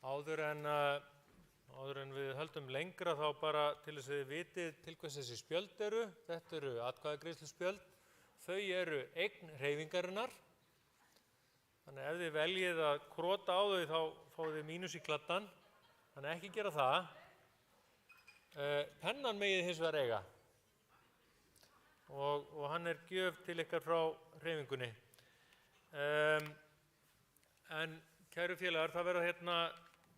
Áður en við höldum lengra þá bara til þess að þið vitið til hvers þessi spjöld eru. Þetta eru atkvæðagreiðsluspjöld. Þau eru eign hreyfingarinnar. Þannig ef þið veljið að krota á þau þá fáið þið mínus í kladdann. Þannig ekki gera það. Pennan megið hins vegar eiga. Og hann gjöf til ykkar frá hreyfingunni. En kæru félagar, það verða hérna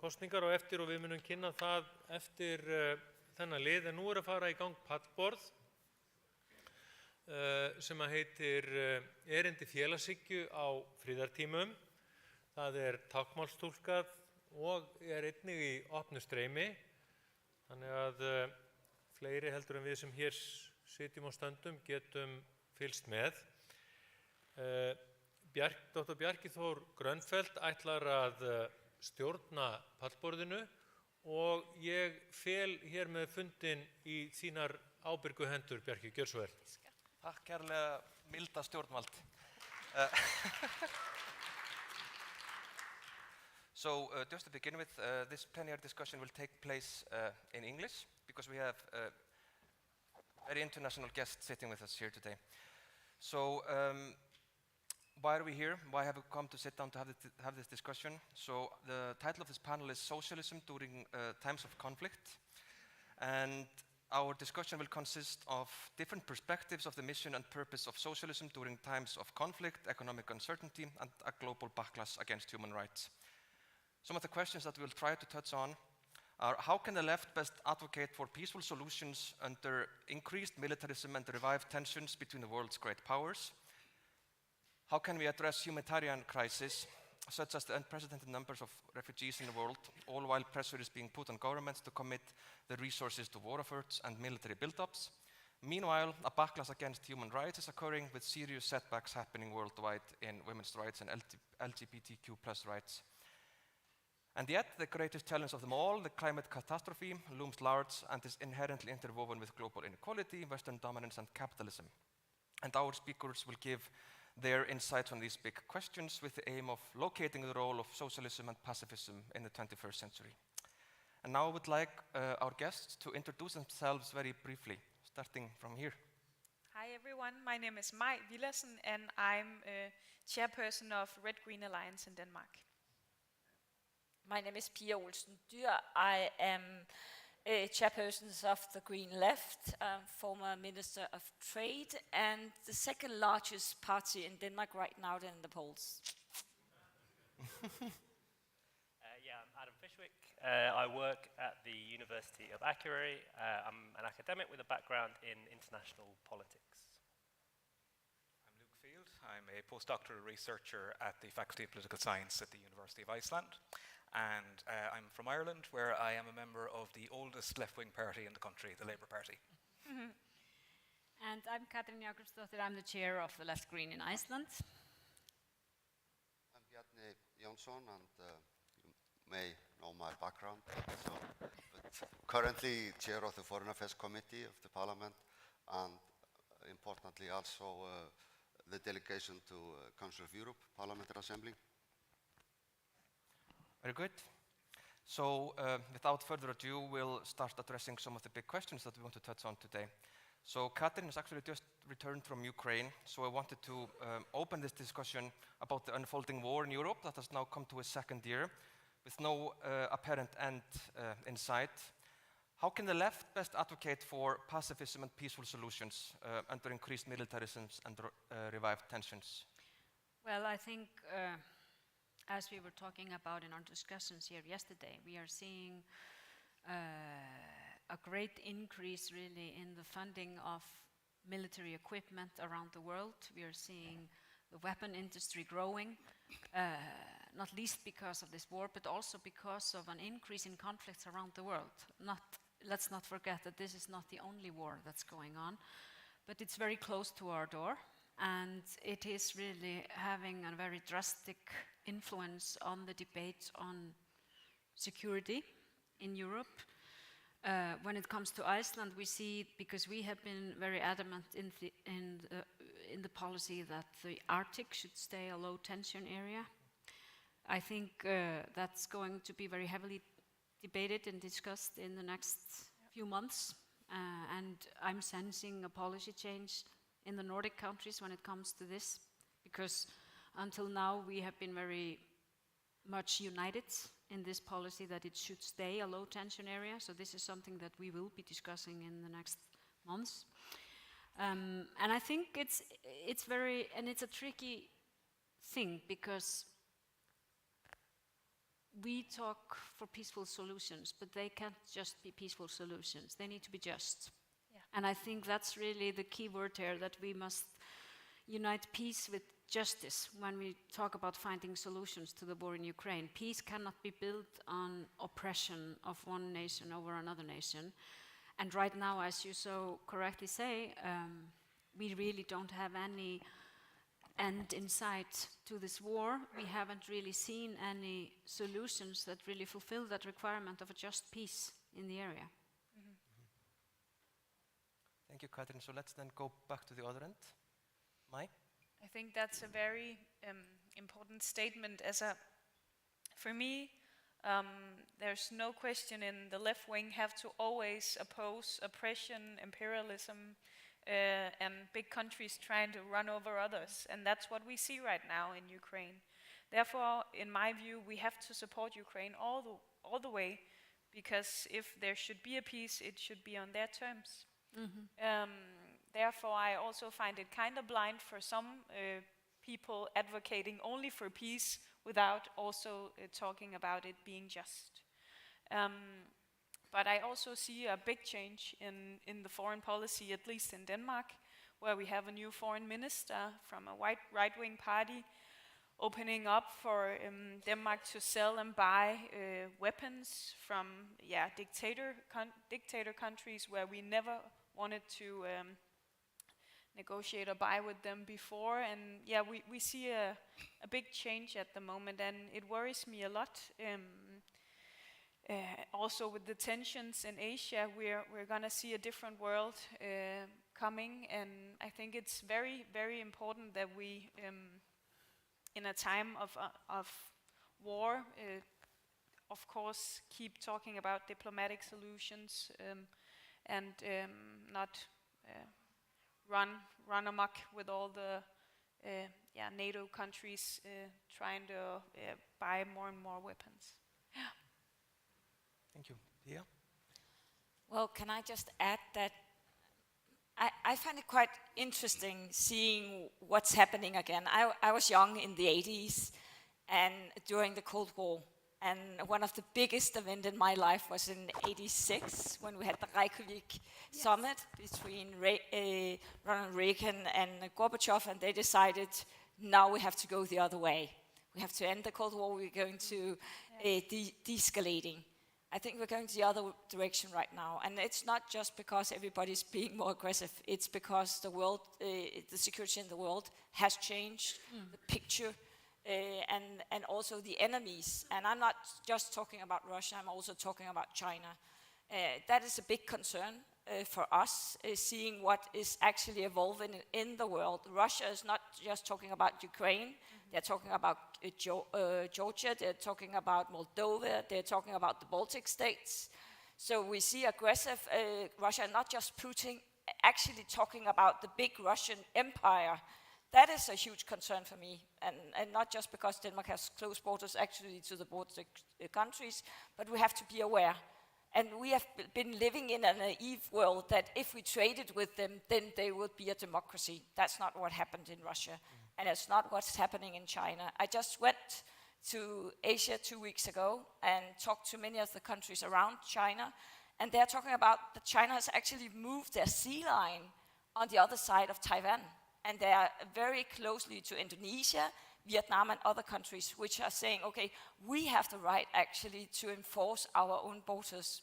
kosningar á eftir og við munum kynna það eftir þennan lið. En nú að fara í gang pallborð sem heitir erindi félagshyggju á friðartímum. Það táknmálstúlkað og einnig í opnu streymi. Þannig að fleiri heldur en við sem hér sitjum og stöndum getum fylgst með. Dr. Bjarki Þór Grönfeldt ætlar að stjórna pallborðinu og ég fel hér með fundinn í þínar ábyrgu hendur, Bjarki, gjör svo vel. Takk kærlega, milda stjórnvald. So, just to begin with, this plenary discussion will take place in English because we have very international guests sitting with us here today. So, why are we here? Why have we come to sit down to have this discussion? So the title of this panel is Socialism During Times of Conflict. And our discussion will consist of different perspectives of the mission and purpose of socialism during times of conflict, economic uncertainty, and a global backlash against human rights. Some of the questions that we'll try to touch on are: how can the left best advocate for peaceful solutions under increased militarism and revived tensions between the world's great powers? How can we address humanitarian crises, such as the unprecedented numbers of refugees in the world, all while pressure is being put on governments to commit the resources to war efforts and military build-ups? Meanwhile, a backlash against human rights is occurring, with serious setbacks happening worldwide in women's rights and LGBTQ+ rights. And yet, the greatest challenge of them all, the climate catastrophe, looms large and is inherently interwoven with global inequality, Western dominance, and capitalism. And our speakers will give their insights on these big questions with the aim of locating the role of socialism and pacifism in the 21st century. And now I would like our guests to introduce themselves very briefly, starting from here. Hi everyone, my name is Maj Villersen and I'm chairperson of Red Green Alliance in Denmark. My name is Pia Olsen Dyr. I am chairperson of the Green Left, former Minister of Trade, and the second largest party in Denmark right now in the polls. I'm Adam Fishwick. I work at the University of Akureyri. I'm an academic with a background in international politics. I'm Luke Field. I'm a postdoctoral researcher at the Faculty of Political Science at the University of Iceland. And I'm from Ireland, where I am a member of the oldest left-wing party in the country, the Labour Party. And I'm Katrin Jakobsdóttir. I'm the chair of the Left Green in Iceland. I'm Bjarni Jónsson, and you may know my background. But currently chair of the Foreign Affairs Committee of the Parliament, and importantly also the delegation to Council of Europe Parliamentary Assembly. Very good. So, without further ado, we'll start addressing some of the big questions that we want to touch on today. So, Katrin has actually just returned from Ukraine, so I wanted to open this discussion about the unfolding war in Europe that has now come to its second year, with no apparent end in sight. How can the left best advocate for pacifism and peaceful solutions under increased militarism and revived tensions? Well, I think as we were talking about in our discussions here yesterday, we are seeing a great increase really in the funding of military equipment around the world. We are seeing the weapon industry growing, not least because of this war, but also because of an increase in conflicts around the world. Let's not forget that this is not the only war that's going on, but it's very close to our door. And it is really having a very drastic influence on the debate on security in Europe. When it comes to Iceland, we see, because we have been very adamant in the policy that the Arctic should stay a low tension area. I think that's going to be very heavily debated and discussed in the next few months. And I'm sensing a policy change in the Nordic countries when it comes to this, because until now we have been very much united in this policy that it should stay a low tension area. So this is something that we will be discussing in the next months. And I think it's a tricky thing, because we talk for peaceful solutions, but they can't just be peaceful solutions. They need to be just. Yeah. And I think that's really the key word here, that we must unite peace with justice when we talk about finding solutions to the war in Ukraine. Peace cannot be built on oppression of one nation over another nation. And right now, as you so correctly say, we really don't have any end in sight to this war. We haven't really seen any solutions that really fulfill that requirement of a just peace in the area. Thank you, Katrin. So let's then go back to the other end. Mai? I think that's a very important statement. For me, there's no question in the left wing have to always oppose oppression, imperialism, and big countries trying to run over others. And that's what we see right now in Ukraine. Therefore, in my view, we have to support Ukraine all the way, because if there should be a peace, it should be on their terms. Therefore, I also find it kind of blind for some people advocating only for peace without also talking about it being just. But I also see a big change in the foreign policy, at least in Denmark, where we have a new foreign minister from a right-wing party opening up for Denmark to sell and buy weapons from dictator countries where we never wanted to negotiate or buy with them before. And we see a big change at the moment, and it worries me a lot. Also with the tensions in Asia, we're going to see a different world coming, and I think it's very, very important that we, in a time of war, of course, keep talking about diplomatic solutions and not run amok with all the NATO countries trying to buy more and more weapons. Thank you. Pia? Well, can I just add that I find it quite interesting seeing what's happening again. I was young in the 80s and during the Cold War. And one of the biggest events in my life was in 86 when we had the Reykjavik summit between Ronald Reagan and Gorbachev, and they decided now we have to go the other way. We have to end the Cold War, we're going to de-escalating. I think we're going the other direction right now, and it's not just because everybody's being more aggressive. It's because the world, the security in the world has changed, the picture, and also the enemies. And I'm not just talking about Russia. I'm also talking about China. That is a big concern for us, seeing what is actually evolving in the world. Russia is not just talking about Ukraine. They're talking about Georgia, they're talking about Moldova, they're talking about the Baltic states. So we see aggressive Russia, not just Putin, actually talking about the big Russian empire. That is a huge concern for me, and not just because Denmark has close borders actually to the Baltic countries, but we have to be aware. And we have been living in a naive world that if we traded with them, then they would be a democracy. That's not what happened in Russia. And it's not what's happening in China. I just went to Asia 2 weeks ago and talked to many of the countries around China, and they're talking about that China has actually moved their sea line on the other side of Taiwan, and they are very closely to Indonesia, Vietnam, and other countries, which are saying, okay, we have the right actually to enforce our own borders.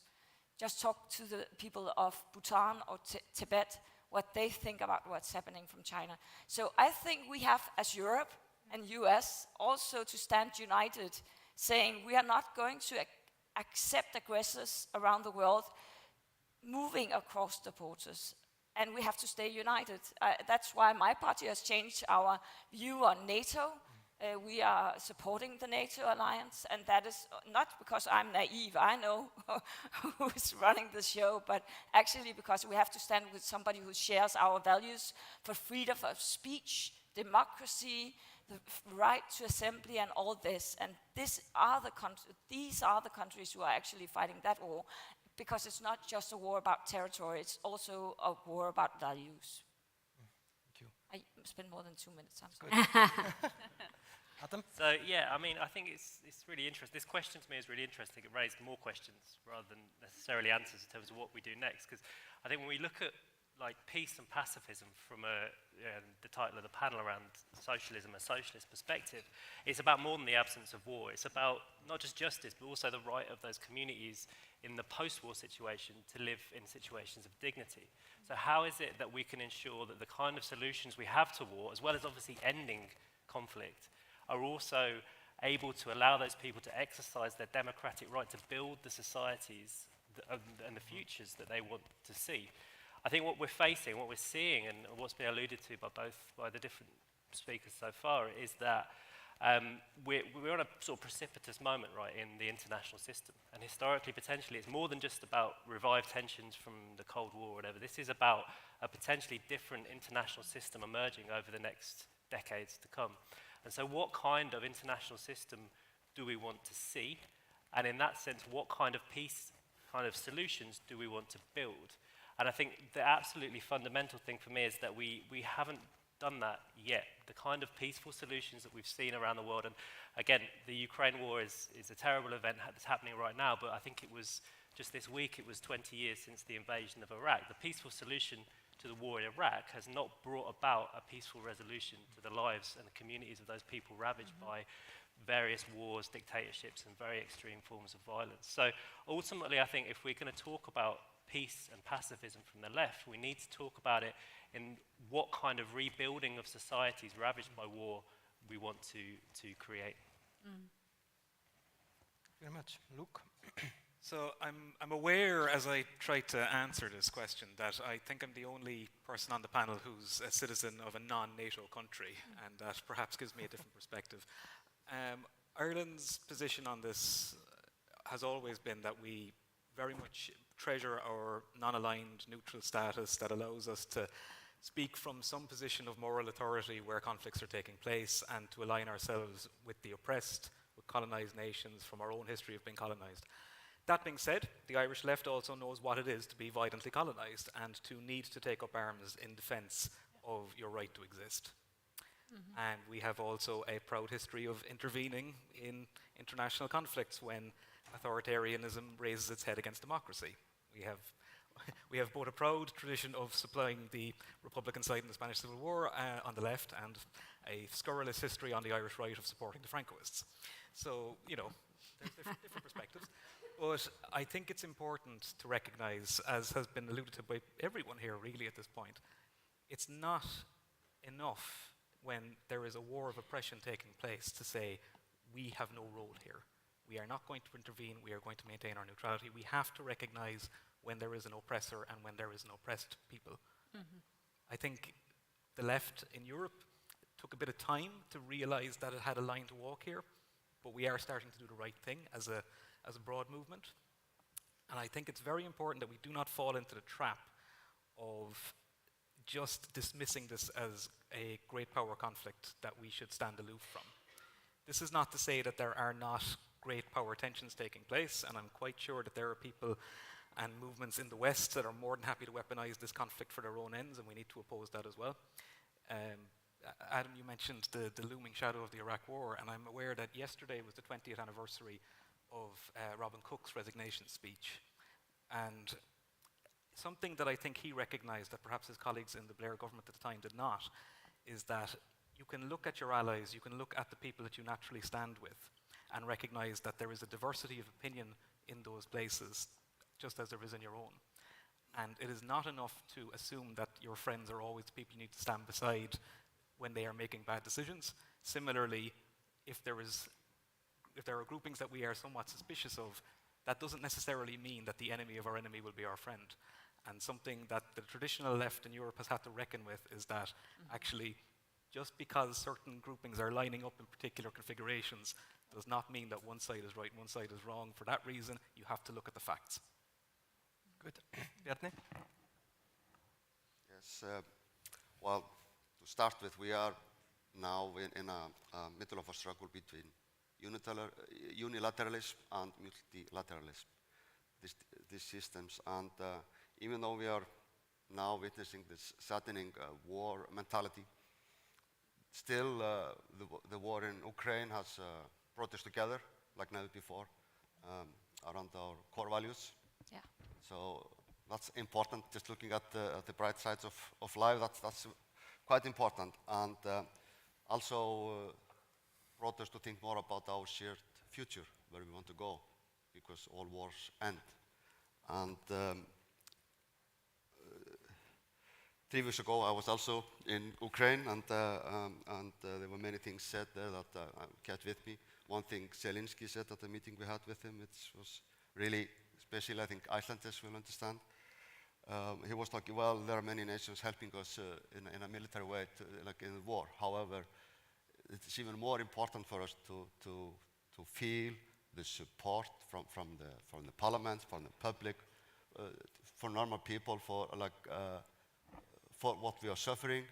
Just talk to the people of Bhutan or Tibet, what they think about what's happening from China. So I think we have, as Europe and US, also to stand united, saying we are not going to accept aggressors around the world moving across the borders. And we have to stay united. That's why my party has changed our view on NATO. We are supporting the NATO alliance, and that is not because I'm naive, I know who is running the show, but actually because we have to stand with somebody who shares our values for freedom of speech, democracy, the right to assembly, and all this. And these are the countries who are actually fighting that war, because it's not just a war about territory, it's also a war about values. Thank you. I spent more than 2 minutes, I'm sorry. Adam? So yeah, I mean, I think it's really interesting. This question to me is really interesting. It raised more questions rather than necessarily answers in terms of what we do next. Because I think when we look at like peace and pacifism from the title of the panel around socialism, a socialist perspective, it's about more than the absence of war. It's about not just justice, but also the right of those communities in the post-war situation to live in situations of dignity. So how is it that we can ensure that the kind of solutions we have to war, as well as obviously ending conflict, are also able to allow those people to exercise their democratic right to build the societies and the futures that they want to see? I think what we're facing, what we're seeing, and what's been alluded to by the different speakers so far, is that we're on a sort of precipitous moment, right, in the international system. And historically, potentially, it's more than just about revived tensions from the Cold War or whatever. This is about a potentially different international system emerging over the next decades to come. And so what kind of international system do we want to see? And in that sense, what kind of peace, kind of solutions do we want to build? And I think the absolutely fundamental thing for me is that we haven't done that yet. The kind of peaceful solutions that we've seen around the world, and again, the Ukraine war is a terrible event that's happening right now, but I think it was just this week, it was 20 years since the invasion of Iraq. The peaceful solution to the war in Iraq has not brought about a peaceful resolution to the lives and the communities of those people ravaged by various wars, dictatorships, and very extreme forms of violence. So ultimately, I think if we're going to talk about peace and pacifism from the left, we need to talk about it in what kind of rebuilding of societies ravaged by war we want to create. Thank you very much. Luke? So I'm aware, as I try to answer this question, that I think I'm the only person on the panel who's a citizen of a non-NATO country, and that perhaps gives me a different perspective. Ireland's position on this has always been that we very much treasure our non-aligned neutral status that allows us to speak from some position of moral authority where conflicts are taking place, and to align ourselves with the oppressed, with colonized nations from our own history of being colonized. That being said, the Irish left also knows what it is to be violently colonized and to need to take up arms in defense of your right to exist. And we have also a proud history of intervening in international conflicts when authoritarianism raises its head against democracy. We have both a proud tradition of supplying the Republican side in the Spanish Civil War on the left, and a scurrilous history on the Irish right of supporting the Francoists. So, you know, there's different perspectives. But I think it's important to recognize, as has been alluded to by everyone here really at this point, it's not enough when there is a war of oppression taking place to say, we have no role here. We are not going to intervene, we are going to maintain our neutrality. We have to recognize when there is an oppressor and when there is an oppressed people. I think the left in Europe took a bit of time to realize that it had a line to walk here, but we are starting to do the right thing as a broad movement. And I think it's very important that we do not fall into the trap of just dismissing this as a great power conflict that we should stand aloof from. This is not to say that there are not great power tensions taking place, and I'm quite sure that there are people and movements in the West that are more than happy to weaponize this conflict for their own ends, and we need to oppose that as well. Adam, you mentioned the looming shadow of the Iraq War, and I'm aware that yesterday was the 20th anniversary of Robin Cook's resignation speech. And something that I think he recognized that perhaps his colleagues in the Blair government at the time did not, is that you can look at your allies, you can look at the people that you naturally stand with, and recognize that there is a diversity of opinion in those places, just as there is in your own. And it is not enough to assume that your friends are always the people you need to stand beside when they are making bad decisions. Similarly, if there are groupings that we are somewhat suspicious of, that doesn't necessarily mean that the enemy of our enemy will be our friend. And something that the traditional left in Europe has had to reckon with is that actually Just because certain groupings are lining up in particular configurations does not mean that one side is right and one side is wrong. For that reason, you have to look at the facts. Good. Bjarni? Yes, well, to start with, we are now in a middle of a struggle between unilateralism and multilateralism, these systems. And even though we are now witnessing this saddening war mentality, still the war in Ukraine has brought us together like never before around our core values. Yeah. So that's important, just looking at the bright sides of life, that's quite important. And also brought us to think more about our shared future, where we want to go, because all wars end. And 3 weeks ago, I was also in Ukraine, and there were many things said there that I kept with me. One thing Zelensky said at the meeting we had with him, it was really, especially I think Icelanders will understand. He was talking, well, there are many nations helping us in a military way, like in the war. However, it's even more important for us to feel the support from the parliament, from the public, for normal people, for what we are suffering,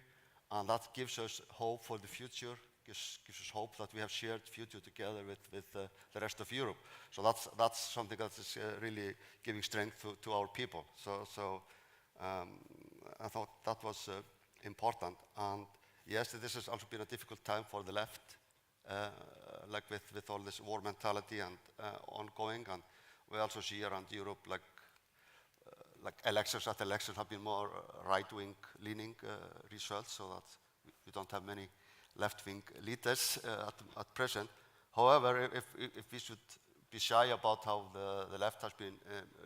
and that gives us hope for the future. Gives us hope that we have shared future together with the rest of Europe. So that's something that is really giving strength to our people. So I thought that was important. And yes, this has also been a difficult time for the left, like with all this war mentality and ongoing. And we also see around Europe like elections have been more right-wing leaning results, so that we don't have many left-wing leaders at present. However, if we should be shy about how the left has been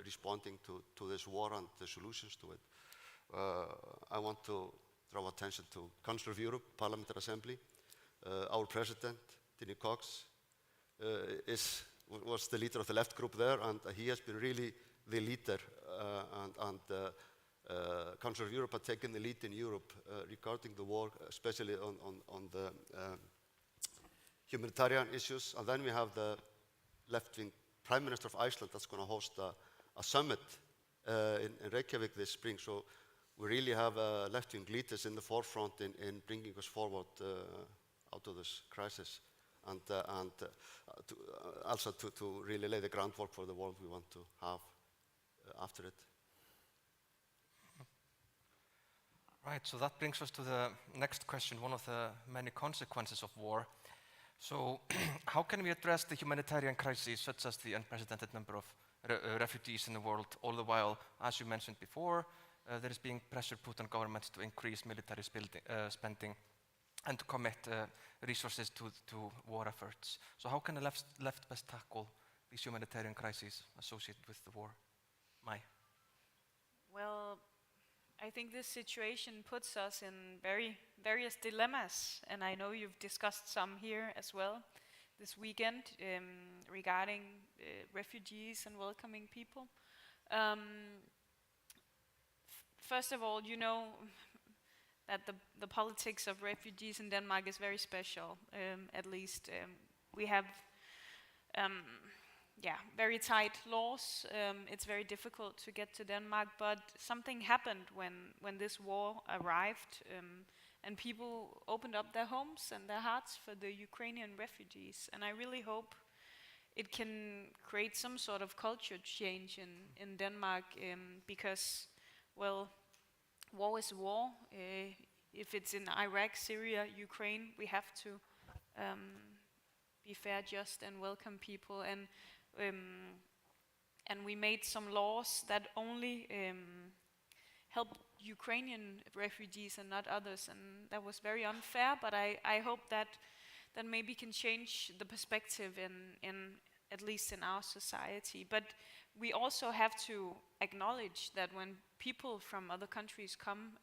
responding to this war and the solutions to it, I want to draw attention to Council of Europe, Parliamentary Assembly. Our president, Tiny Cox, was the leader of the left group there, and he has been really the leader, and Council of Europe had taken the lead in Europe regarding the war, especially on the humanitarian issues. And then we have the left-wing Prime Minister of Iceland that's going to host a summit in Reykjavik this spring. So we really have left-wing leaders in the forefront in bringing us forward out of this crisis, and also to really lay the groundwork for the world we want to have after it. Right, so that brings us to the next question, one of the many consequences of war. So how can we address the humanitarian crises, such as the unprecedented number of refugees in the world, all the while, as you mentioned before, there is being pressure put on governments to increase military spending and to commit resources to war efforts. So how can the left best tackle these humanitarian crises associated with the war? Mai? Well, I think this situation puts us in various dilemmas, and I know you've discussed some here as well this weekend regarding refugees and welcoming people. First of all, you know that the politics of refugees in Denmark is very special. At least we have very tight laws. It's very difficult to get to Denmark, but something happened when this war arrived, and people opened up their homes and their hearts for the Ukrainian refugees. And I really hope it can create some sort of culture change in Denmark, because, well, war is war. If it's in Iraq, Syria, Ukraine, we have to be fair, just, and welcome people. And we made some laws that only help Ukrainian refugees and not others, and that was very unfair. But I hope that maybe can change the perspective in at least in our society. But we also have to acknowledge that when people from other countries come,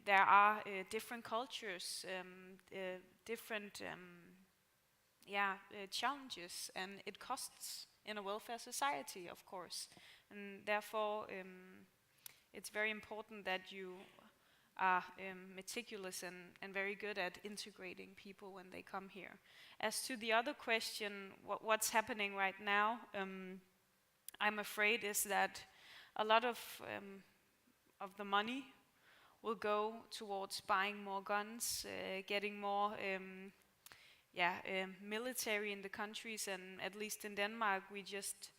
there are different cultures, different challenges, and it costs in a welfare society, of course. And therefore, it's very important that you are meticulous and very good at integrating people when they come here. As to the other question, what's happening right now, I'm afraid is that a lot of the money will go towards buying more guns, getting more military in the countries, and at least in Denmark we just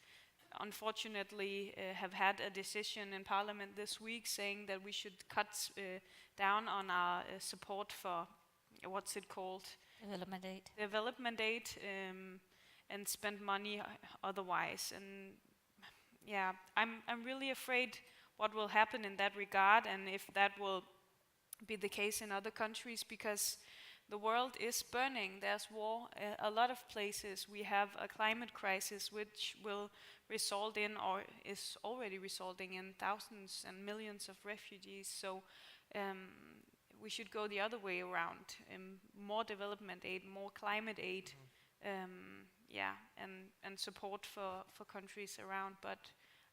unfortunately have had a decision in Parliament this week saying that we should cut down on our support for, what's it called? Development aid. Development aid, and spend money otherwise. And yeah, I'm really afraid what will happen in that regard, and if that will be the case in other countries, because the world is burning. There's war a lot of places. We have a climate crisis which will result in, or is already resulting in, thousands and millions of refugees. So we should go the other way around. More development aid, more climate aid, and support for countries around. But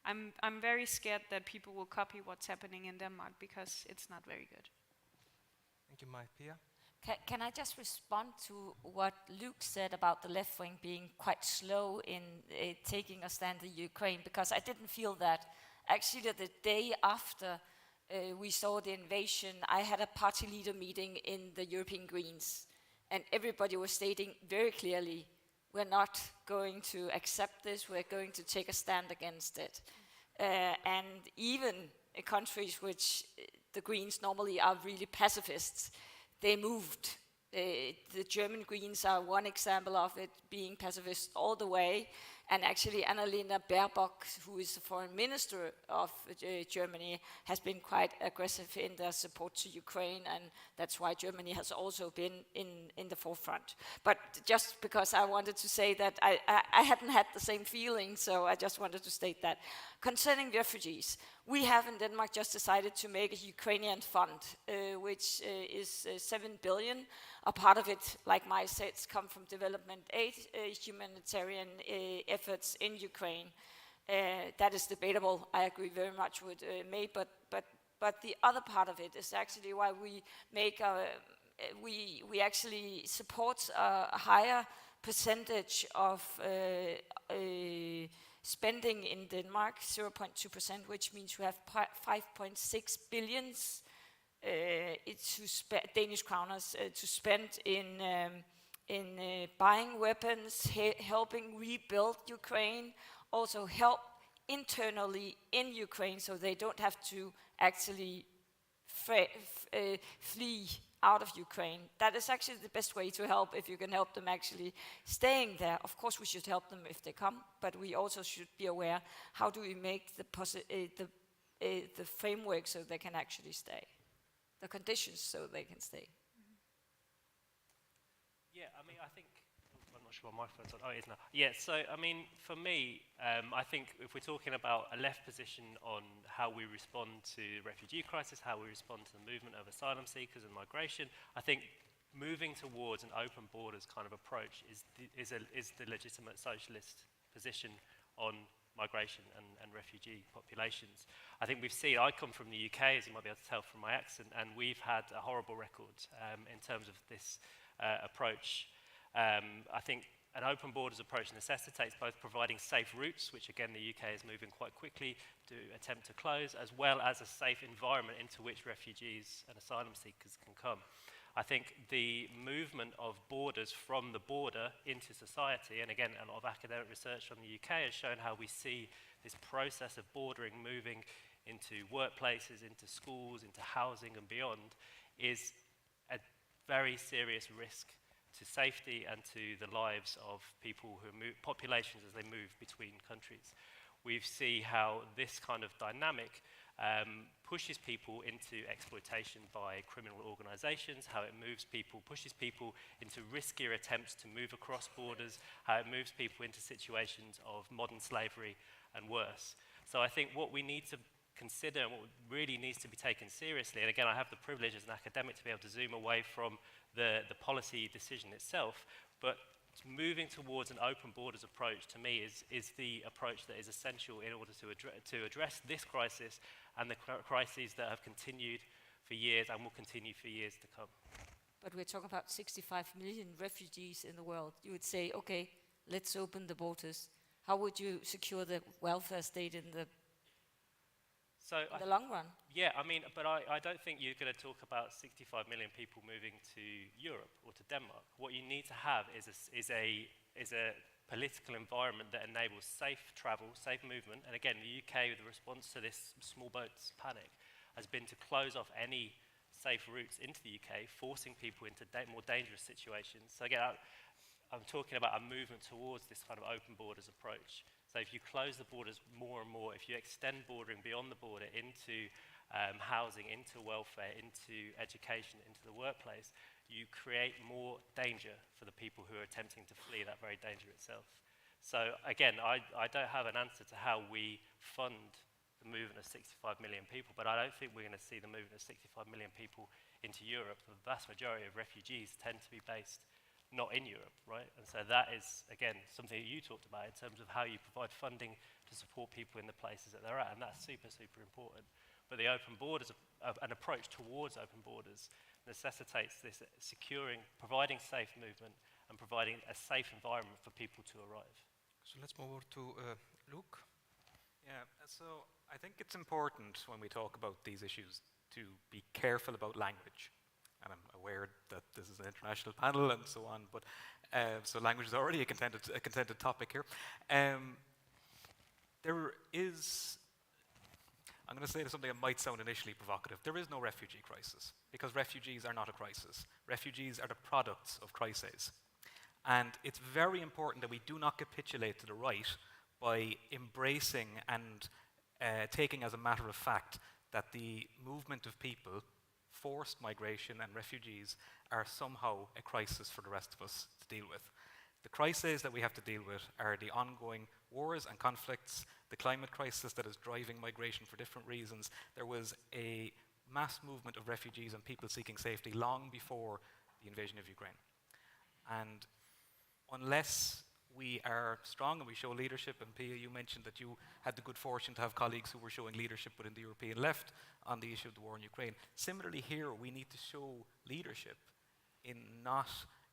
I'm very scared that people will copy what's happening in Denmark, because it's not very good. Thank you, Pia. Can I just respond to what Luke said about the left wing being quite slow in taking a stand in Ukraine? Because I didn't feel that. Actually, the day after we saw the invasion, I had a party leader meeting in the European Greens, and everybody was stating very clearly, we're not going to accept this, we're going to take a stand against it. And even in countries which the Greens normally are really pacifists, they moved. The German Greens are one example of it, being pacifist all the way. And actually, Annalena Baerbock, who is the foreign minister of Germany, has been quite aggressive in their support to Ukraine, and that's why Germany has also been in the forefront. But just because I wanted to say that I hadn't had the same feeling, so I just wanted to state that. Concerning refugees, we have in Denmark just decided to make a Ukrainian fund, which is 7 billion. A part of it, like Maj said, come from development aid, humanitarian efforts in Ukraine. That is debatable. I agree very much with May, but the other part of it is actually why we make we actually support a higher percentage of spending in Denmark, 0.2%, which means we have 5.6 billion Danish kroners to spend in buying weapons, helping rebuild Ukraine, also help internally in Ukraine so they don't have to actually flee out of Ukraine. That is actually the best way to help, if you can help them actually staying there. Of course, we should help them if they come, but we also should be aware, how do we make the framework so they can actually stay? The conditions so they can stay. Yeah, I mean, I think, I'm not sure my microphone's on. Oh, it is now. Yeah, so, I mean, for me, I think if we're talking about a left position on how we respond to the refugee crisis, how we respond to the movement of asylum seekers and migration, I think moving towards an open borders kind of approach is the legitimate socialist position on migration and refugee populations. I think we've seen, I come from the UK, as you might be able to tell from my accent, and we've had a horrible record in terms of this approach. I think an open borders approach necessitates both providing safe routes, which again the UK is moving quite quickly to attempt to close, as well as a safe environment into which refugees and asylum seekers can come. I think the movement of borders from the border into society, and again, a lot of academic research from the UK has shown how we see this process of bordering moving into workplaces, into schools, into housing and beyond, is a very serious risk to safety and to the lives of people who move, populations as they move between countries. We see how this kind of dynamic pushes people into exploitation by criminal organizations, how it pushes people into riskier attempts to move across borders, how it moves people into situations of modern slavery and worse. So I think what we need to consider, and what really needs to be taken seriously, and again I have the privilege as an academic to be able to zoom away from the policy decision itself, but moving towards an open borders approach to me is the approach that is essential in order to address this crisis and the crises that have continued for years and will continue for years to come. But we're talking about 65 million refugees in the world. You would say, okay, let's open the borders. How would you secure the welfare state in the long run? Yeah, I mean, but I don't think you're going to talk about 65 million people moving to Europe or to Denmark. What you need to have is a political environment that enables safe travel, safe movement. And again, the UK, with the response to this small boats panic, has been to close off any safe routes into the UK, forcing people into more dangerous situations. So again, I'm talking about a movement towards this kind of open borders approach. So if you close the borders more and more, if you extend bordering beyond the border into housing, into welfare, into education, into the workplace, you create more danger for the people who are attempting to flee that very danger itself. So again, I don't have an answer to how we fund the movement of 65 million people, but I don't think we're going to see the movement of 65 million people into Europe. The vast majority of refugees tend to be based not in Europe, right? And so that is, again, something that you talked about in terms of how you provide funding to support people in the places that they're at, and that's super, super important. But the open borders, an approach towards open borders, necessitates this providing safe movement and providing a safe environment for people to arrive. So let's move over to Luke. Yeah, so I think it's important when we talk about these issues to be careful about language. And I'm aware that this is an international panel and so on, but so language is already a contended topic here. There is, I'm going to say something that might sound initially provocative. There is no refugee crisis, because refugees are not a crisis. Refugees are the products of crises. And it's very important that we do not capitulate to the right by embracing and taking as a matter of fact that the movement of people, forced migration and refugees, are somehow a crisis for the rest of us to deal with. The crises that we have to deal with are the ongoing wars and conflicts, the climate crisis that is driving migration for different reasons. There was a mass movement of refugees and people seeking safety long before the invasion of Ukraine. And unless we are strong and we show leadership, and Pia, you mentioned that you had the good fortune to have colleagues who were showing leadership within the European left on the issue of the war in Ukraine. Similarly here, we need to show leadership in not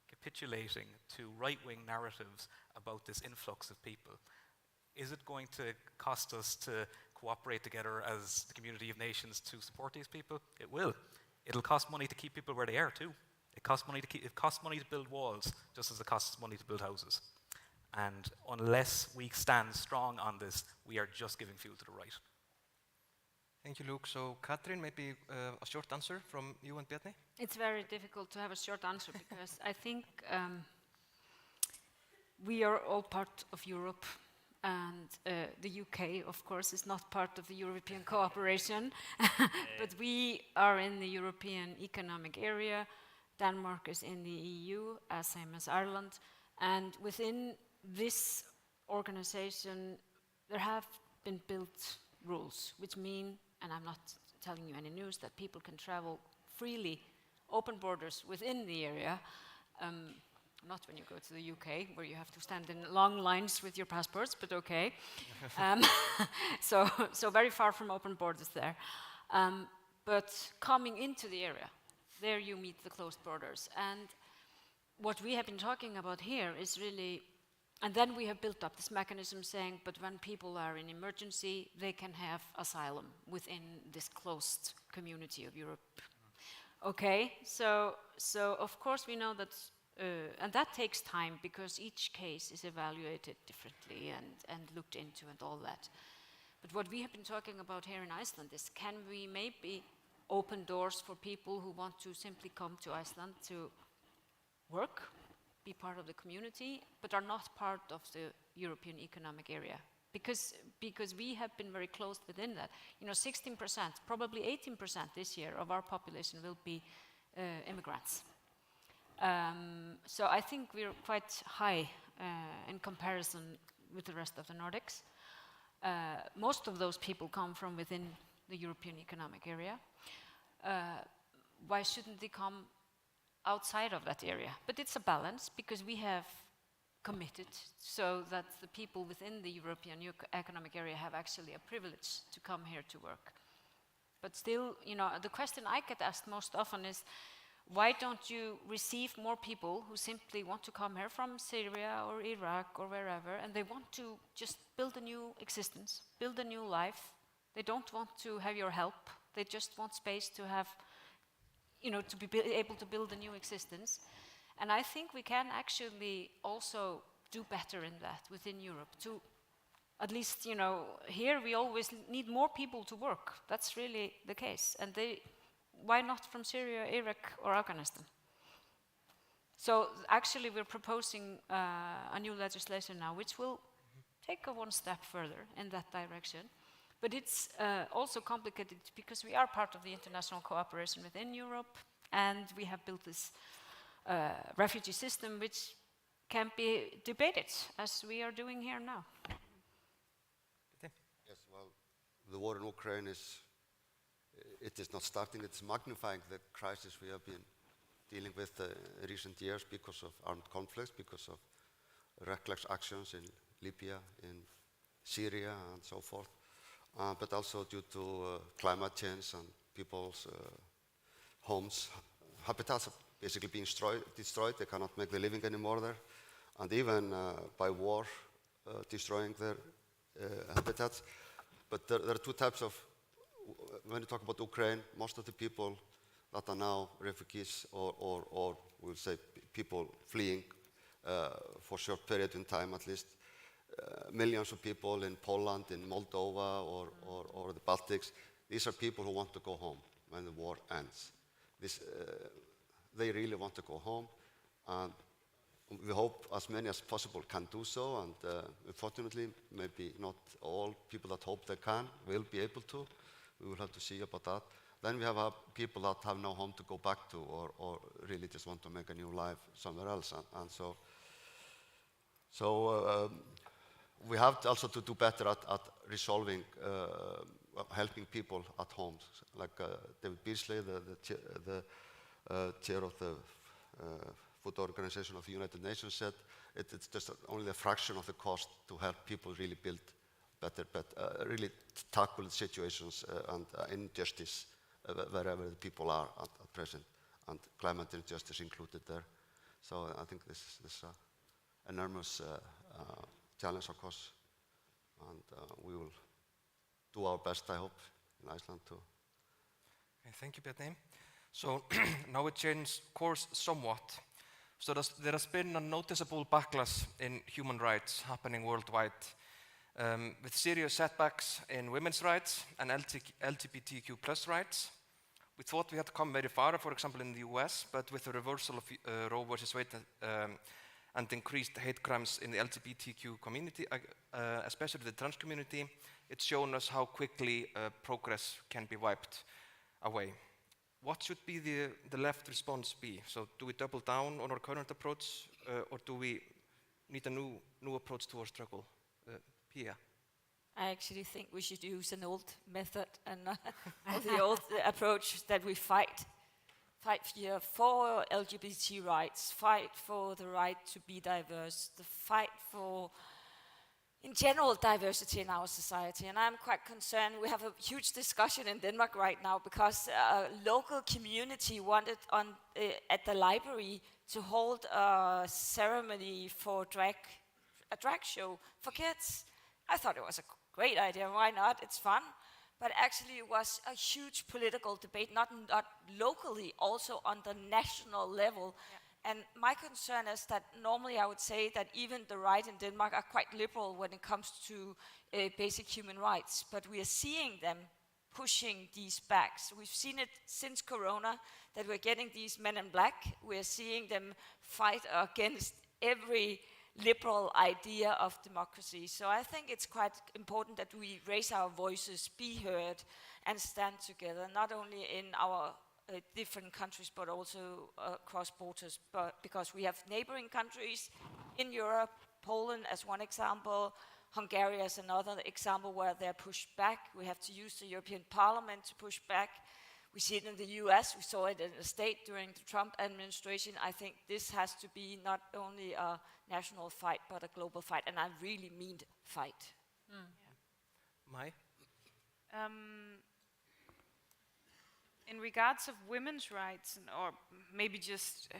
capitulating to right-wing narratives about this influx of people. Is it going to cost us to cooperate together as the community of nations to support these people? It will. It'll cost money to keep people where they are too. It costs money to build walls, just as it costs money to build houses. And unless we stand strong on this, we are just giving fuel to the right. Thank you, Luke. So, Katrin, maybe a short answer from you and Bjarni? It's very difficult to have a short answer because I think we are all part of Europe, and the UK, of course, is not part of the European cooperation, but we are in the European Economic Area. Denmark is in the EU, as same as Ireland, and within this organization there have been built rules, which mean, and I'm not telling you any news, that people can travel freely, open borders within the area, not when you go to the UK, where you have to stand in long lines with your passports, but okay. So very far from open borders there. But coming into the area, there you meet the closed borders. And what we have been talking about here is really, and then we have built up this mechanism saying, but when people are in emergency, they can have asylum within this closed community of Europe. Okay, so of course we know that, and that takes time because each case is evaluated differently and looked into and all that. But what we have been talking about here in Iceland is, can we maybe open doors for people who want to simply come to Iceland to work, be part of the community, but are not part of the European Economic Area? Because we have been very close within that. 16%, probably 18% this year of our population will be immigrants. So I think we're quite high in comparison with the rest of the Nordics. Most of those people come from within the European Economic Area. Why shouldn't they come outside of that area? But it's a balance, because we have committed so that the people within the European Economic Area have actually a privilege to come here to work. But still, you know, the question I get asked most often is, why don't you receive more people who simply want to come here from Syria or Iraq or wherever, and they want to just build a new existence, build a new life. They don't want to have your help. They just want space to have, you know, to be able to build a new existence. And I think we can actually also do better in that within Europe. To at least, you know, here we always need more people to work. That's really the case. And why not from Syria, Iraq, or Afghanistan? So actually we're proposing a new legislation now, which will take one step further in that direction. But it's also complicated because we are part of the international cooperation within Europe, and we have built this refugee system which can be debated, as we are doing here now. Yes, well, the war in Ukraine it is not starting, it's magnifying the crisis we have been dealing with in recent years because of armed conflicts, because of reckless actions in Libya, in Syria, and so forth, but also due to climate change and people's homes. Habitats are basically being destroyed. They cannot make the living anymore there. And even by war, destroying their habitats. But there are two types of, when you talk about Ukraine, most of the people that are now refugees or we'll say people fleeing for a short period in time at least, millions of people in Poland, in Moldova, or the Baltics, these are people who want to go home when the war ends. They really want to go home, and we hope as many as possible can do so, and unfortunately, maybe not all people that hope they can will be able to. We will have to see about that. Then we have people that have no home to go back to, or really just want to make a new life somewhere else, and so we have to also to do better at resolving, helping people at home. Like David Beasley, the chair of the Food Organization of the United Nations said, it's just only a fraction of the cost to help people really build better, really tackle the situations and injustice wherever the people are at present, and climate injustice included there. So I think this is an enormous challenge, of course, and we will do our best, I hope, in Iceland too. Okay, thank you, Bjarni. So now we change course somewhat. So there has been a noticeable backlash in human rights happening worldwide, with serious setbacks in women's rights and LGBTQ plus rights. We thought we had come very far, for example, in the US, but with the reversal of Roe versus Wade and increased hate crimes in the LGBTQ community, especially the trans community, it's shown us how quickly progress can be wiped away. What should be the left response be? So do we double down on our current approach, or do we need a new approach to our struggle? Pia? I actually think we should use an old method and the old approach that we fight here for LGBT rights, fight for the right to be diverse, the fight for, in general, diversity in our society. And I'm quite concerned. We have a huge discussion in Denmark right now because a local community wanted at the library to hold a ceremony for a drag show for kids. I thought it was a great idea. Why not? It's fun. But actually it was a huge political debate, not locally, also on the national level. Yeah. And my concern is that normally I would say that even the right in Denmark are quite liberal when it comes to basic human rights, but we are seeing them pushing these back. So we've seen it since Corona, that we're getting these men in black. We're seeing them fight against every liberal idea of democracy. So I think it's quite important that we raise our voices, be heard, and stand together, not only in our different countries, but also across borders, because we have neighboring countries in Europe, Poland as one example, Hungary as another example where they're pushed back. We have to use the European Parliament to push back. We see it in the US, we saw it in the state during the Trump administration. I think this has to be not only a national fight, but a global fight, and I really mean fight. Mai? in regards of women's rights, or maybe just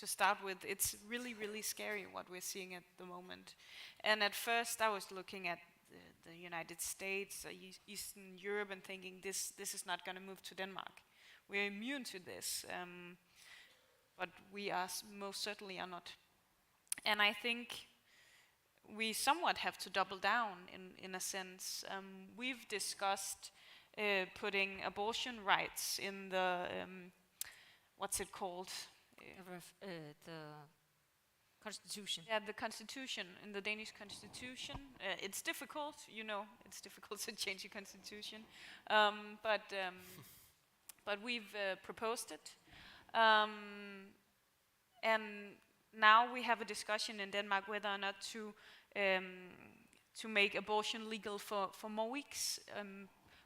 to start with, it's really, really scary what we're seeing at the moment. And at first I was looking at the United States, Eastern Europe, and thinking this is not going to move to Denmark. We're immune to this, but we are most certainly are not. And I think we somewhat have to double down in a sense. We've discussed putting abortion rights in the, what's it called? The Constitution. Yeah, the Constitution, in the Danish Constitution. It's difficult, you know, it's difficult to change the Constitution. But we've proposed it. And now we have a discussion in Denmark whether or not to make abortion legal for more weeks,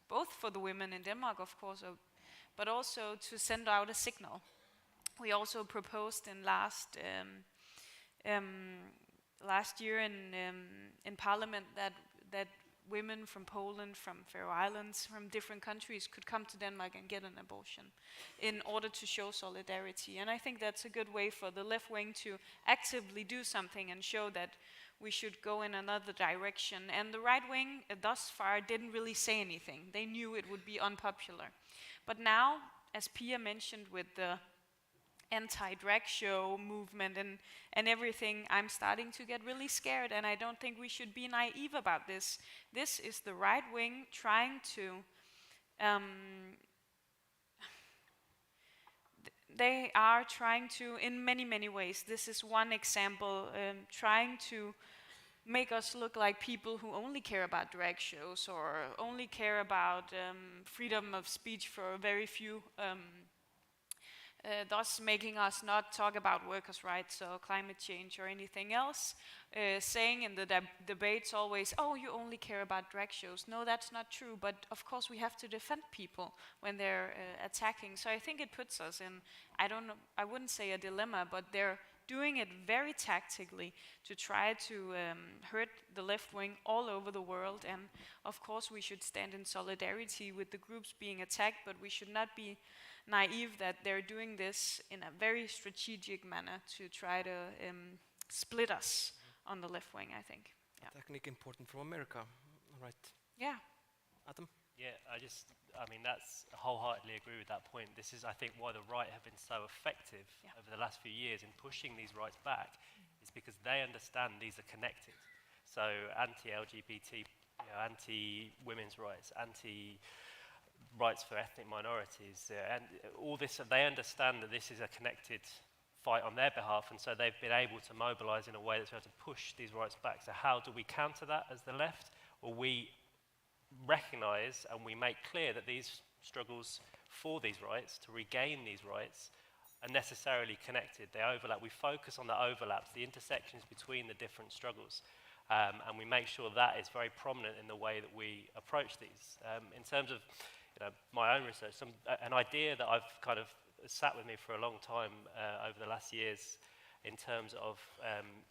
both for the women in Denmark, of course, but also to send out a signal. We also proposed in last year in Parliament that women from Poland, from Faroe Islands, from different countries could come to Denmark and get an abortion in order to show solidarity. And I think that's a good way for the left wing to actively do something and show that we should go in another direction. And the right wing, thus far, didn't really say anything. They knew it would be unpopular. But now, as Pia mentioned with the anti-drag show movement and everything, I'm starting to get really scared, and I don't think we should be naive about this. This is the right wing trying to they are trying to, in many, many ways, this is one example, trying to make us look like people who only care about drag shows or only care about freedom of speech for very few, thus making us not talk about workers' rights or climate change or anything else, saying in the debates always, oh, you only care about drag shows. No, that's not true, but of course we have to defend people when they're attacking. So I think it puts us in, I wouldn't say a dilemma, but they're doing it very tactically to try to hurt the left wing all over the world. And of course we should stand in solidarity with the groups being attacked, but we should not be naive that they're doing this in a very strategic manner to try to split us on the left wing, I think. Yeah. Technique important from America, right? Yeah. Adam? Yeah, I mean, that's wholeheartedly agree with that point. This is, I think, why the right have been so effective over the last few years in pushing these rights back, is because they understand these are connected. So anti-LGBT, anti-women's rights, anti-rights for ethnic minorities, and all this, they understand that this is a connected fight on their behalf, and so they've been able to mobilize in a way that's able to push these rights back. So how do we counter that as the left? Well, we recognize and we make clear that these struggles for these rights, to regain these rights, are necessarily connected. They overlap. We focus on the overlaps, the intersections between the different struggles, and we make sure that is very prominent in the way that we approach these. In terms of my own research, an idea that I've kind of sat with me for a long time over the last years in terms of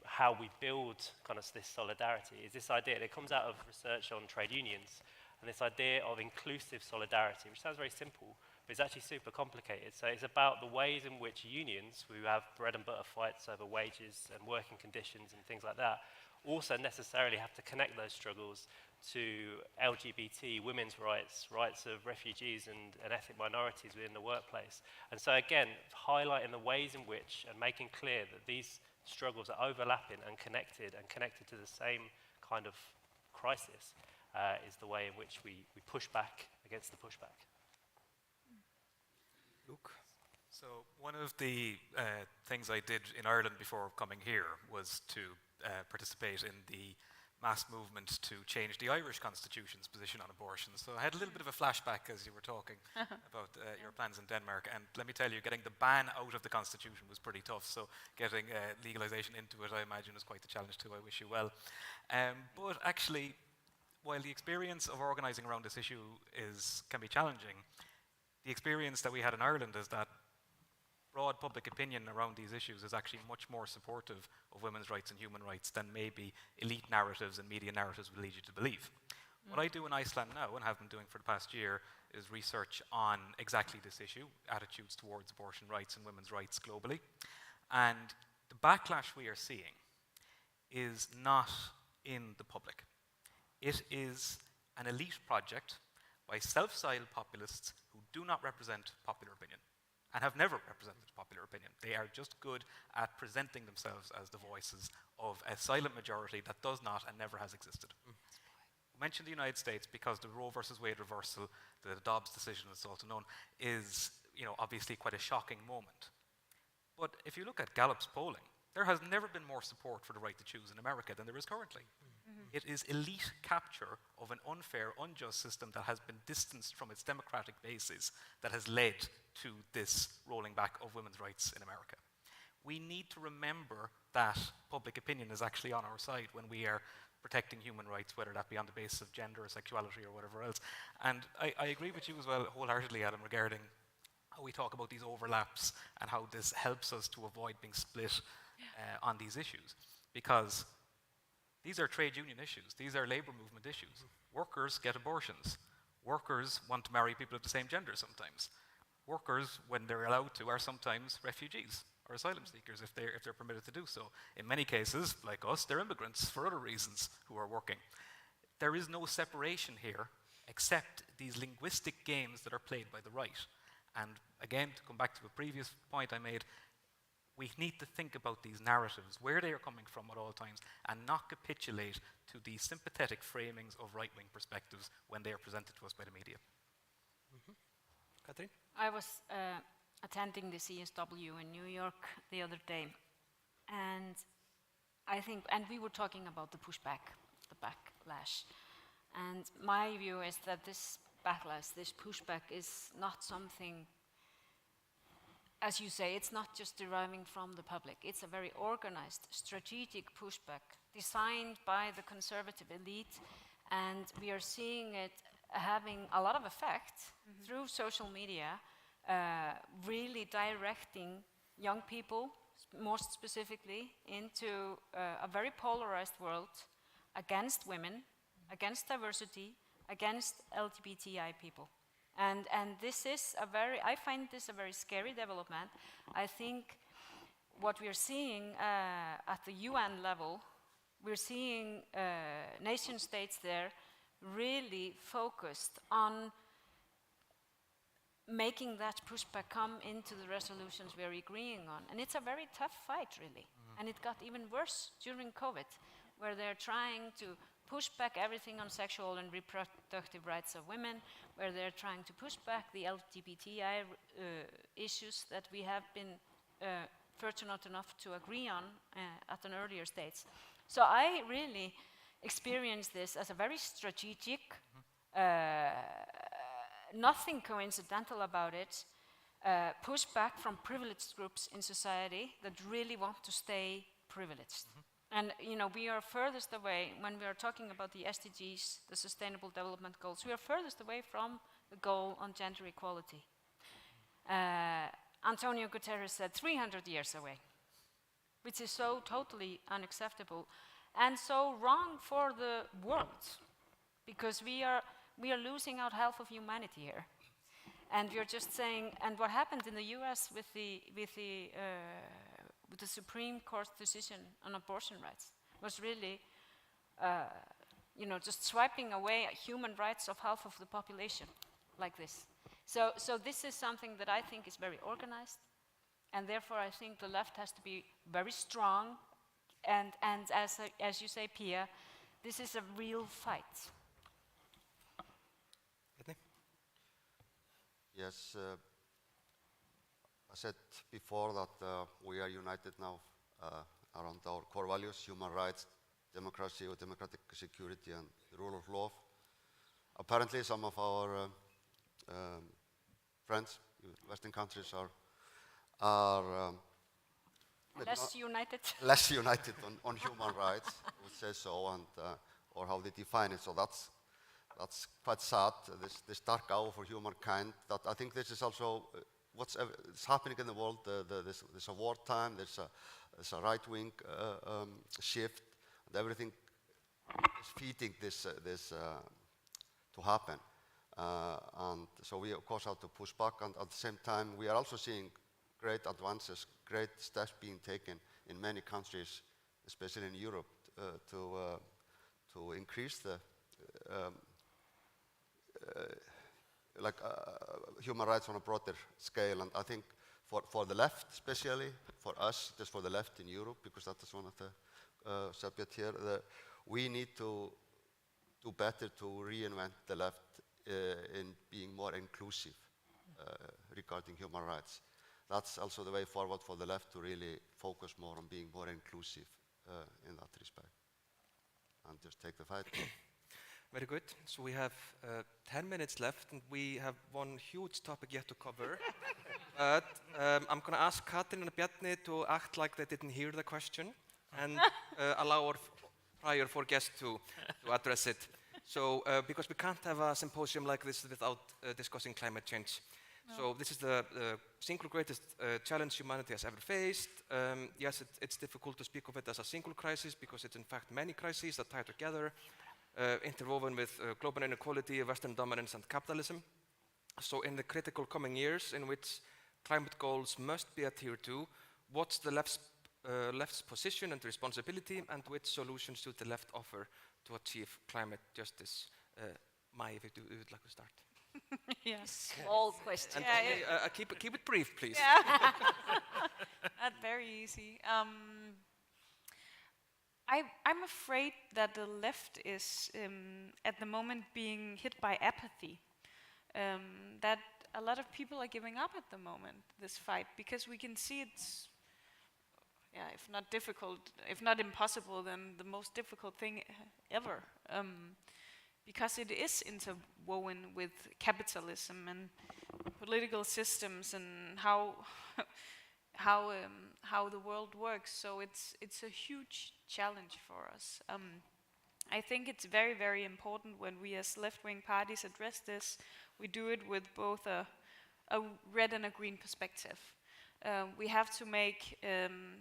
how we build kind of this solidarity is this idea that comes out of research on trade unions, and this idea of inclusive solidarity, which sounds very simple, but it's actually super complicated. So it's about the ways in which unions, who have bread and butter fights over wages and working conditions and things like that, also necessarily have to connect those struggles to LGBT, women's rights, rights of refugees and ethnic minorities within the workplace. And so again, highlighting the ways in which and making clear that these struggles are overlapping and connected to the same kind of crisis is the way in which we push back against the pushback. Luke? So one of the things I did in Ireland before coming here was to participate in the mass movement to change the Irish constitution's position on abortion. So I had a little bit of a flashback as you were talking about your plans in Denmark, and let me tell you, getting the ban out of the constitution was pretty tough, so getting legalization into it, I imagine, was quite the challenge too. I wish you well. But actually, while the experience of organising around this issue can be challenging, the experience that we had in Ireland is that broad public opinion around these issues is actually much more supportive of women's rights and human rights than maybe elite narratives and media narratives would lead you to believe. What I do in Iceland now, and have been doing for the past year, is research on exactly this issue, attitudes towards abortion rights and women's rights globally. And the backlash we are seeing is not in the public. It is an elite project by self-styled populists who do not represent popular opinion and have never represented popular opinion. They are just good at presenting themselves as the voices of a silent majority that does not and never has existed. We mentioned the United States because the Roe versus Wade reversal, the Dobbs decision, as it's also known, is obviously quite a shocking moment. But if you look at Gallup's polling, there has never been more support for the right to choose in America than there is currently. It is elite capture of an unfair, unjust system that has been distanced from its democratic basis that has led to this rolling back of women's rights in America. We need to remember that public opinion is actually on our side when we are protecting human rights, whether that be on the basis of gender or sexuality or whatever else. And I agree with you as well wholeheartedly, Adam, regarding how we talk about these overlaps and how this helps us to avoid being split on these issues. Because these are trade union issues. These are labor movement issues. Workers get abortions. Workers want to marry people of the same gender sometimes. Workers, when they're allowed to, are sometimes refugees or asylum seekers if they're permitted to do so. In many cases, like us, they're immigrants for other reasons who are working. There is no separation here except these linguistic games that are played by the right. And again, to come back to a previous point I made, we need to think about these narratives, where they are coming from at all times, and not capitulate to the sympathetic framings of right-wing perspectives when they are presented to us by the media. Katrin? I was attending the CSW in New York the other day, and we were talking about the pushback, the backlash. And my view is that this backlash, this pushback is not something, as you say, it's not just deriving from the public. It's a very organized, strategic pushback designed by the conservative elite, and we are seeing it having a lot of effect through social media, really directing young people, most specifically, into a very polarized world against women, against diversity, against LGBTI people. And this is I find this a very scary development. I think what we are seeing at the UN level, we're seeing nation states there really focused on making that pushback come into the resolutions we're agreeing on. And it's a very tough fight, really. And it got even worse during COVID, where they're trying to push back everything on sexual and reproductive rights of women, where they're trying to push back the LGBTI issues that we have been fortunate enough to agree on at an earlier stage. So I really experience this as a very strategic, nothing coincidental about it, pushback from privileged groups in society that really want to stay privileged. And we are furthest away, when we are talking about the SDGs, the Sustainable Development Goals, we are furthest away from the goal on gender equality. Antonio Guterres said 300 years away, which is so totally unacceptable and so wrong for the world, because we are losing out half of humanity here. And we're just saying, and what happened in the US with the Supreme Court decision on abortion rights was really, just swiping away human rights of half of the population like this. So this is something that I think is very organized, and therefore I think the left has to be very strong, and as you say, Pia, this is a real fight. Yes, I said before that we are united now around our core values: human rights, democracy or democratic security, and the rule of law. Apparently some of our friends in Western countries are less united on human rights, I would say so, and or how they define it. So that's quite sad, this dark hour for humankind. That I think this is also what's happening in the world. There's a wartime, there's a right-wing shift, and everything is feeding this to happen. And so we, of course, have to push back. And at the same time, we are also seeing great advances, great steps being taken in many countries, especially in Europe, to increase the human rights on a broader scale. And I think for the left, especially for us, just for the left in Europe, because that is one of the subjects here, we need to do better to reinvent the left in being more inclusive regarding human rights. That's also the way forward for the left to really focus more on being more inclusive in that respect and just take the fight. Very good. So we have 10 minutes left, and we have one huge topic yet to cover. But I'm going to ask Katrin and Bjarni to act like they didn't hear the question and allow our prior four guests to address it. So, because we can't have a symposium like this without discussing climate change. No. So this is the single greatest challenge humanity has ever faced. Yes, it's difficult to speak of it as a single crisis because it's in fact many crises that tie together, interwoven with global inequality, Western dominance and capitalism. So in the critical coming years in which climate goals must be adhered to, what's the left's position and responsibility, and which solutions should the left offer to achieve climate justice? Mai, if you would like to start. Yes. Small question. And keep it brief, please. Yeah. Not very easy. I'm afraid that the left is at the moment being hit by apathy. That a lot of people are giving up at the moment, this fight, because we can see it's, if not difficult, if not impossible, then the most difficult thing ever. Because it is interwoven with capitalism and political systems and how the world works. So it's a huge challenge for us. I think it's very, very important when we as left-wing parties address this, we do it with both a red and a green perspective. We have to make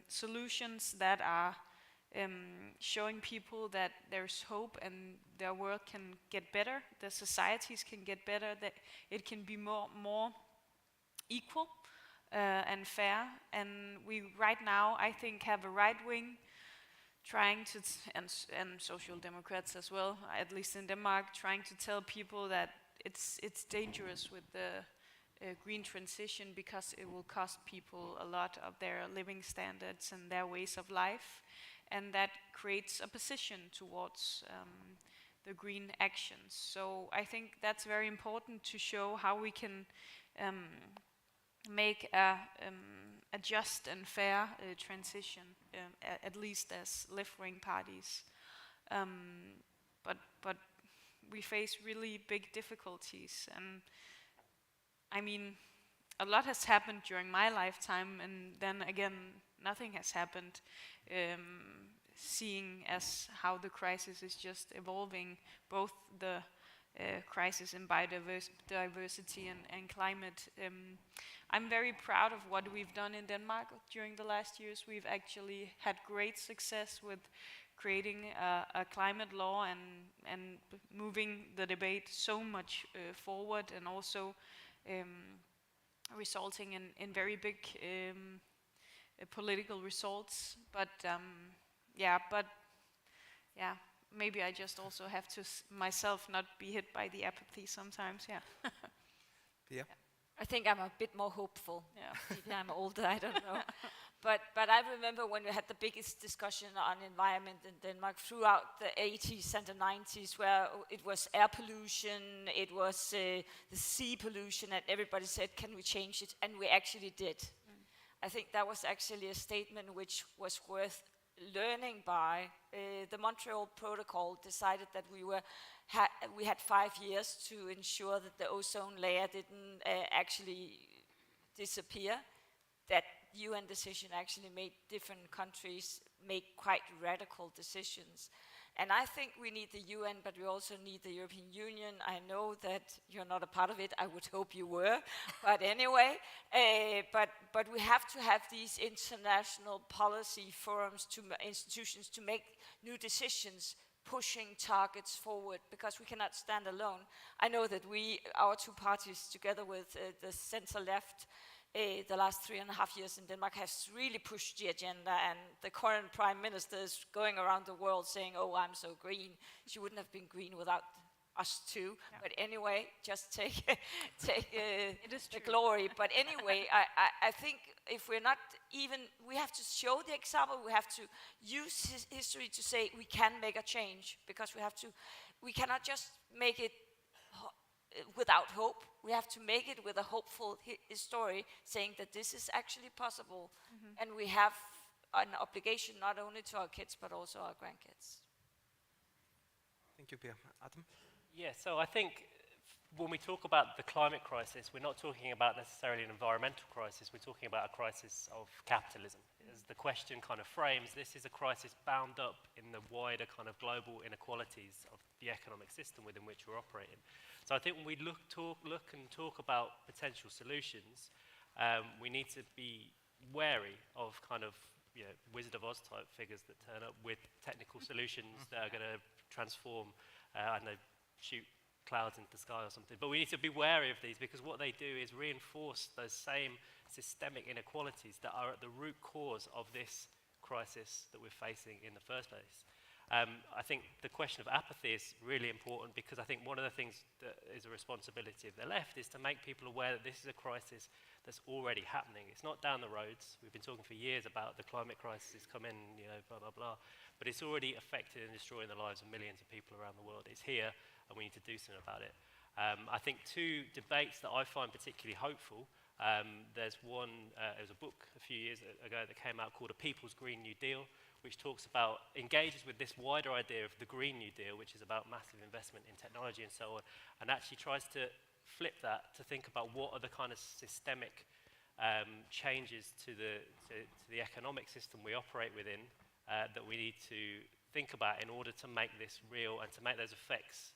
solutions that are showing people that there's hope and their world can get better, the societies can get better, that it can be more equal and fair. And we right now, I think, have a right wing trying to, and social democrats as well, at least in Denmark, trying to tell people that it's dangerous with the green transition because it will cost people a lot of their living standards and their ways of life. And that creates opposition towards the green actions. So I think that's very important to show how we can make a just and fair transition, at least as left-wing parties. But we face really big difficulties. And I mean, a lot has happened during my lifetime, and then again, nothing has happened. Seeing as how the crisis is just evolving, both the crisis in biodiversity and climate. I'm very proud of what we've done in Denmark during the last years. We've actually had great success with creating a climate law and moving the debate so much forward, and also resulting in very big political results. But maybe I just also have to myself not be hit by the apathy sometimes. Yeah. I think I'm a bit more hopeful. Yeah. Maybe I'm older, I don't know. But I remember when we had the biggest discussion on environment in Denmark throughout the 80s and the 90s, where it was air pollution, it was the sea pollution, and everybody said, can we change it? And we actually did. I think that was actually a statement which was worth learning by. The Montreal Protocol decided that we had 5 years to ensure that the ozone layer didn't actually disappear. That UN decision actually made different countries make quite radical decisions. And I think we need the UN, but we also need the European Union. I know that you're not a part of it. I would hope you were. But anyway, but we have to have these international policy forums, institutions to make new decisions pushing targets forward, because we cannot stand alone. I know that our two parties, together with the center-left, the last 3.5 years in Denmark has really pushed the agenda, and the current prime minister is going around the world saying, oh, I'm so green. She wouldn't have been green without us too. Yeah. But anyway, just take the glory. But anyway, I think if we're not even, we have to show the example, we have to use history to say we can make a change, because we cannot just make it without hope. We have to make it with a hopeful story, saying that this is actually possible, and we have an obligation not only to our kids but also our grandkids. Thank you, Pia. Adam? Yeah, so I think when we talk about the climate crisis, we're not talking about necessarily an environmental crisis, we're talking about a crisis of capitalism. As the question kind of frames, this is a crisis bound up in the wider kind of global inequalities of the economic system within which we're operating. So I think when we look and talk about potential solutions, we need to be wary of kind of Wizard of Oz type figures that turn up with technical solutions that are going to transform, I don't know, shoot clouds into the sky or something. But we need to be wary of these, because what they do is reinforce those same systemic inequalities that are at the root cause of this crisis that we're facing in the first place. I think the question of apathy is really important, because I think one of the things that is a responsibility of the left is to make people aware that this is a crisis that's already happening. It's not down the roads. We've been talking for years about the climate crisis coming, blah, blah, blah. But it's already affected and destroying the lives of millions of people around the world. It's here, and we need to do something about it. I think two debates that I find particularly hopeful. There's one, there was a book a few years ago that came out called A People's Green New Deal, which engages with this wider idea of the Green New Deal, which is about massive investment in technology and so on, and actually tries to flip that to think about what are the kind of systemic changes to the economic system we operate within that we need to think about in order to make this real and to make those effects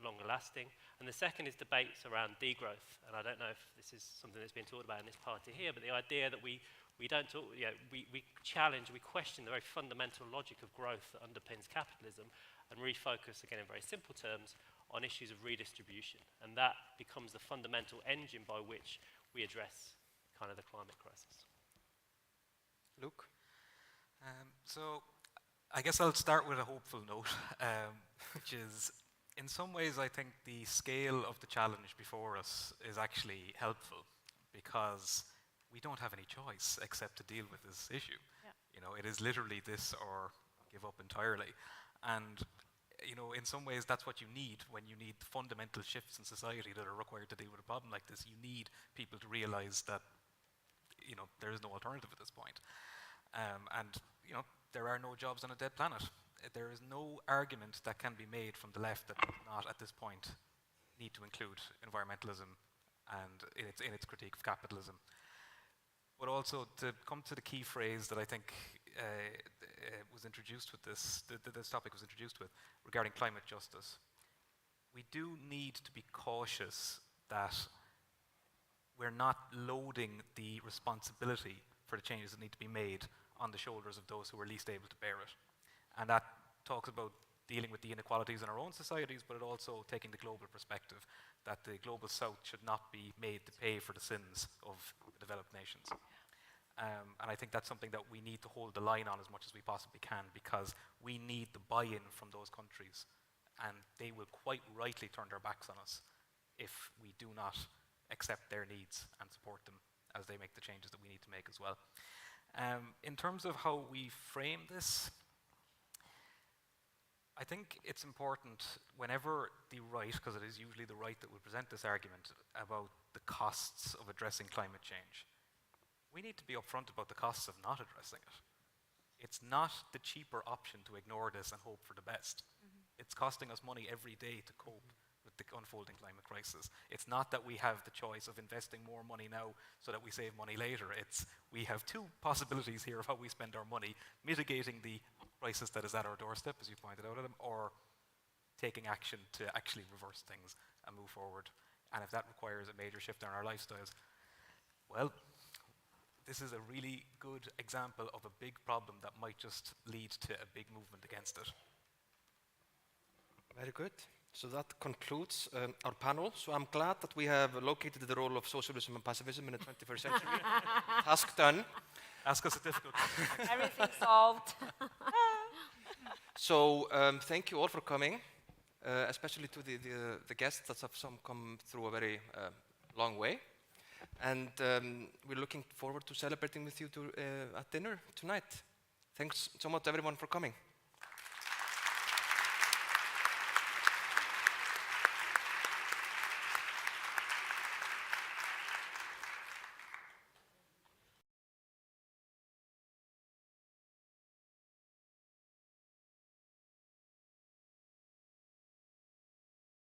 longer lasting. And the second is debates around degrowth, and I don't know if this is something that's been talked about in this party here, but the idea that we don't talk, we challenge, we question the very fundamental logic of growth that underpins capitalism, and refocus, again in very simple terms, on issues of redistribution. And that becomes the fundamental engine by which we address kind of the climate crisis. Luke? So I guess I'll start with a hopeful note, which is, in some ways I think the scale of the challenge before us is actually helpful, because we don't have any choice except to deal with this issue. Yeah. It is literally this or give up entirely. And in some ways that's what you need when you need fundamental shifts in society that are required to deal with a problem like this. You need people to realize that there is no alternative at this point. And there are no jobs on a dead planet. There is no argument that can be made from the left that does not at this point need to include environmentalism and in its critique of capitalism. But also, to come to the key phrase that I think was introduced with this topic was introduced with, regarding climate justice. We do need to be cautious that we're not loading the responsibility for the changes that need to be made on the shoulders of those who are least able to bear it. And that talks about dealing with the inequalities in our own societies, but it also taking the global perspective, that the global south should not be made to pay for the sins of the developed nations. And I think that's something that we need to hold the line on as much as we possibly can, because we need the buy-in from those countries, and they will quite rightly turn their backs on us if we do not accept their needs and support them as they make the changes that we need to make as well. In terms of how we frame this, I think it's important whenever the right, because it is usually the right that will present this argument about the costs of addressing climate change, we need to be upfront about the costs of not addressing it. It's not the cheaper option to ignore this and hope for the best. It's costing us money every day to cope with the unfolding climate crisis. It's not that we have the choice of investing more money now so that we save money later. We have two possibilities here of how we spend our money: mitigating the crisis that is at our doorstep, as you pointed out, Adam, or taking action to actually reverse things and move forward. And if that requires a major shift in our lifestyles, well, this is a really good example of a big problem that might just lead to a big movement against it. Very good. So that concludes our panel. So I'm glad that we have located the role of socialism and pacifism in the 21st century. Task done. Ask us a difficult question. Everything solved. So thank you all for coming, especially to the guests that have some come through a very long way. And we're looking forward to celebrating with you at dinner tonight. Thanks so much everyone for coming.